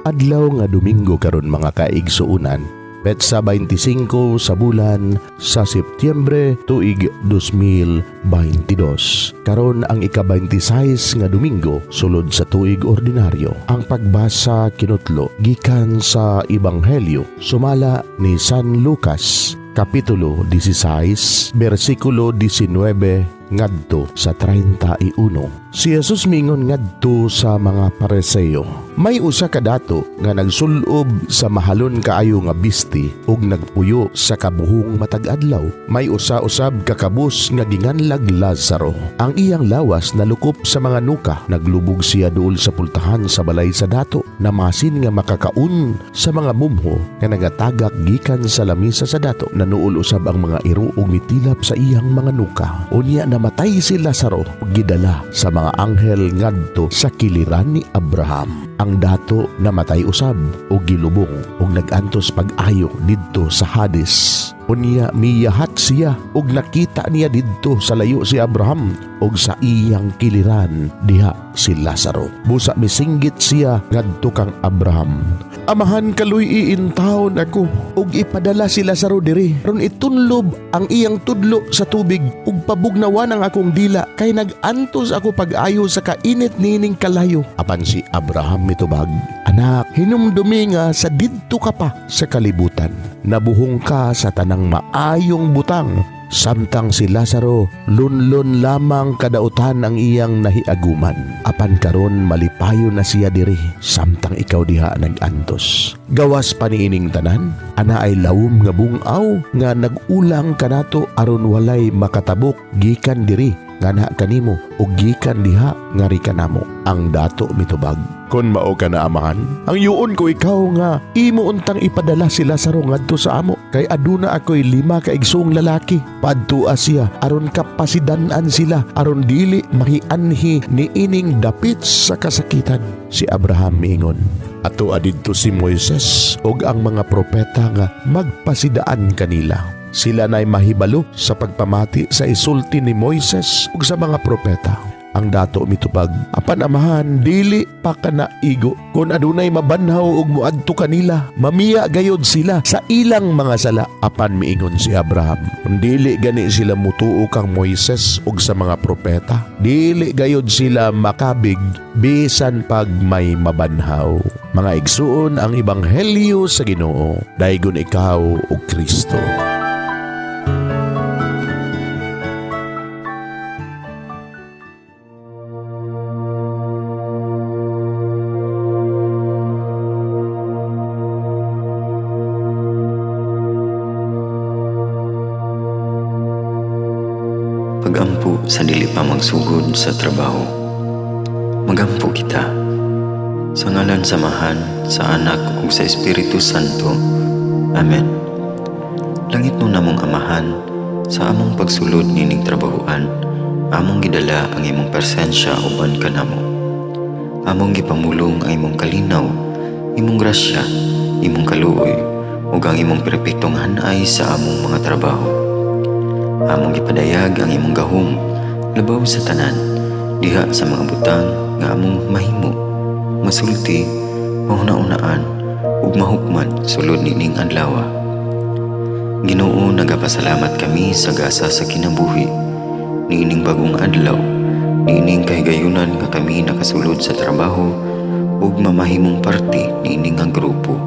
Adlaw nga Domingo karon mga kaigsuunan, petsa 25 sa bulan sa Setyembre tuig 2022. Karon ang ika-26 nga Domingo sulod sa tuig ordinaryo. Ang pagbasa kinutlo gikan sa Ebanghelyo sumala ni San Lucas, Kapitulo 16, versikulo 19 ngadto sa 31. Si Jesus mingon ngadto sa mga Pariseo, may usa ka dato nga nagsulob sa mahalon kaayo nga bisti ug nagpuyo sa kabuhong matag adlaw. May usa usab ka kabus nga ginganlag Lazaro. Ang iyang lawas nalukop sa mga nuka. Naglubog siya duol sa pultahan sa balay sa dato, namasin nga makakaun sa mga bumho nga nagatagak gikan sa lamisa sa dato. Nanuol usab ang mga iro ug mitilap sa iyang mga nuka. Unya namatay si Lazaro ug gidala sa mga anghel ngadto sa kiliran ni Abraham. Ang dato namatay usab ug gilubong ug nagantos pag-ayo didto sa Hades. Unya miyahat siya ug nakita niya didto sa layo si Abraham ug sa iyang kiliran diha si Lazaro. Busa misinggit siya ngadto kang Abraham, amahan kaluy iintawon ako ug ipadala si Lazaro diri ron itunlob ang iyang tudlo sa tubig ug pabugnawan ang akong dila kay nagantos ako pag-ayo sa kainit nining kalayo. Apan si Abraham mitubag, anak, hinumdumi nga sa didto ka pa sa kalibutan. Nabuhong ka sa tanang maayong butang, samtang si Lazaro lunlon lamang kadautan ang iyang nahiaguman. Apan karon malipayo na siya diri, samtang ikaw diha nagantos. Gawas pa niining tanan, ana ay lawom nga bungaw nga nagulang kanato aron walay makatabok gikan diri ngana kanimo ug gikan diha ngari kanamo. Ang dato mitubag, kon mao ka na amahan, ang yuon ko ikaw nga imo untang ipadala si Lazaro ngadto sa amo, kay aduna ako'y 5 ka igsoong lalaki. Padtua siya aron kapasidan-an sila aron dili mahianhi ni ining dapit sa kasakitan. Si Abraham miingon, ato adidto si Moises ug ang mga propeta nga magpasidaan kanila. Sila na'y mahibalo sa pagpamati sa isulti ni Moises ug sa mga propeta. Ang dato mitubag, apan amahan, dili pa ka naigo. Kung adunay mabanhaw ug muadto kanila, mamiya gayod sila sa ilang mga sala. Apan miingon si Abraham, kung dili gani sila mutuo kang Moises ug sa mga propeta, dili gayod sila makabig bisan pag may mabanhaw. Mga igsuon ang Ebanghelyo sa Ginoo. Daygon ikaw ug Kristo. Pagampo sa dili pa magsugod sa trabaho. Magampo kita sa ngalan samahan sa Anak ug sa Espiritu Santo. Amen. Langit mo namong amahan, sa among pagsulod nining trabahoan, among gidala ang imong presensya uban kanamo. Among gipamulong ang imong kalinaw, imong grasya, imong kaluoy ug ang imong perpektong hanay sa among mga trabaho. Among gipadayag ang imong gahom labaw sa tanan diha sa mga butang nga among mahimo, masulti, mahuna-unaan ug mahukman sulod nining adlaw. Ginoo, nagapasalamat kami sa gasa sa kinabuhi niining bagong adlaw, niining kahigayunan nga kami nakasulod sa trabaho ug mamahimong parte niining nga grupo.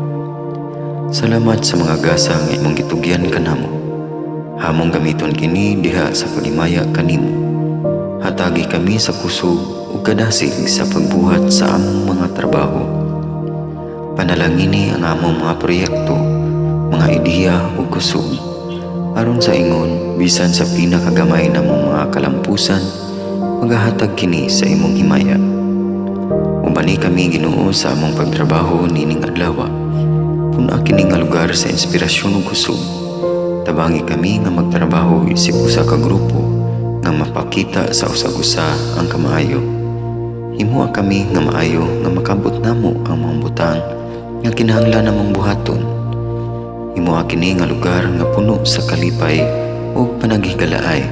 Salamat sa mga gasa nga imong gitugyan kanamo. Hamong gamiton kini diha sa pagimaya kanimo. Hatagi kami sa kusog ug kadasig sa pagbuhat sa among mga trabaho. Panalangini ang among mga proyekto, mga ideya ug kusog, aron sa ingon bisan sa pinakagamay namong mga kalampusan, magahatag kini sa imong himaya. Ubani kami Ginoo sa among pagtrabaho nining adlaw. Puna kini nga lugar sa inspirasyon ug kusog. Tabangi kami nga magtrabaho isip usa ka grupo nga mapakita sa usag-usa ang kamaayo. Himuha kami nga maayo nga makabot namo ang mga butang nga kinahanglan namong buhaton. Himuha kini nga lugar nga puno sa kalipay ug panagihigalaay.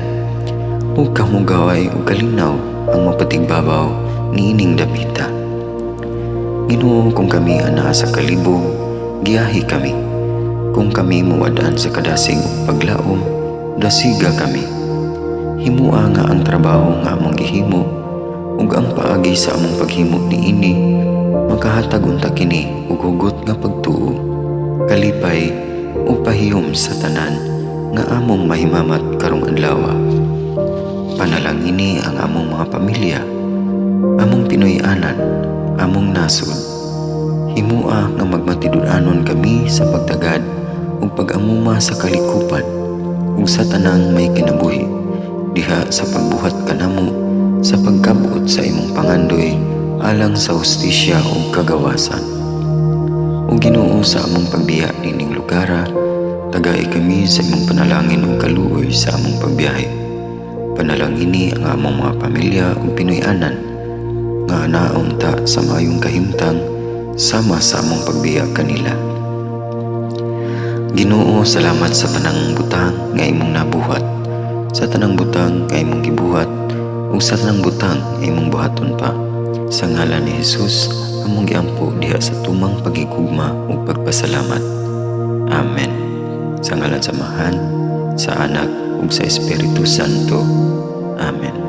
Ug kamugaway ug kalinaw ang mapatigbabaw niining dapita. Ginoo, kung kami ana sa kalibog, giyahi kami. Kung kami muwadaan sa kadasig ug paglaom, dasiga kami. Himua nga ang trabaho nga among gihimo ug ang paagi sa among paghimo niini makahatag unta kini og hugot nga pagtuo, kalipay ug pahiyom sa tanan nga among mahimamat karong adlaw. Panalangini ang among mga pamilya, among Pinoy-anan, among nasod. Himua nga magmatidud-anon kami sa pagtagad ug pag-amuma sa kalikupan ug sa tanang may kinabuhi diha sa pagbuhat kanamo sa pagkabot sa imong pangandoy alang sa hustisya ug kagawasan. O Ginoo, sa among pagbiya nining lugara, tagay kami sa imong panalangin ug kaluoy sa among pagbiyahe. Panalangini ang among mga pamilya ug Pinoy-anan nga anaon ta sa maayong kahimtang sama sa among pagbiya kanila. Ginoo, salamat sa tanang butang nga imong nabuhat, sa tanang butang nga imong gibuhat ug sa tanang butang nga imong buhaton pa. Sa ngalan ni Jesus, among giampo diha sa tumang pagigugma ug pagpasalamat. Amen. Sa ngalan sa Amahan, sa Anak ug sa Espiritu Santo. Amen.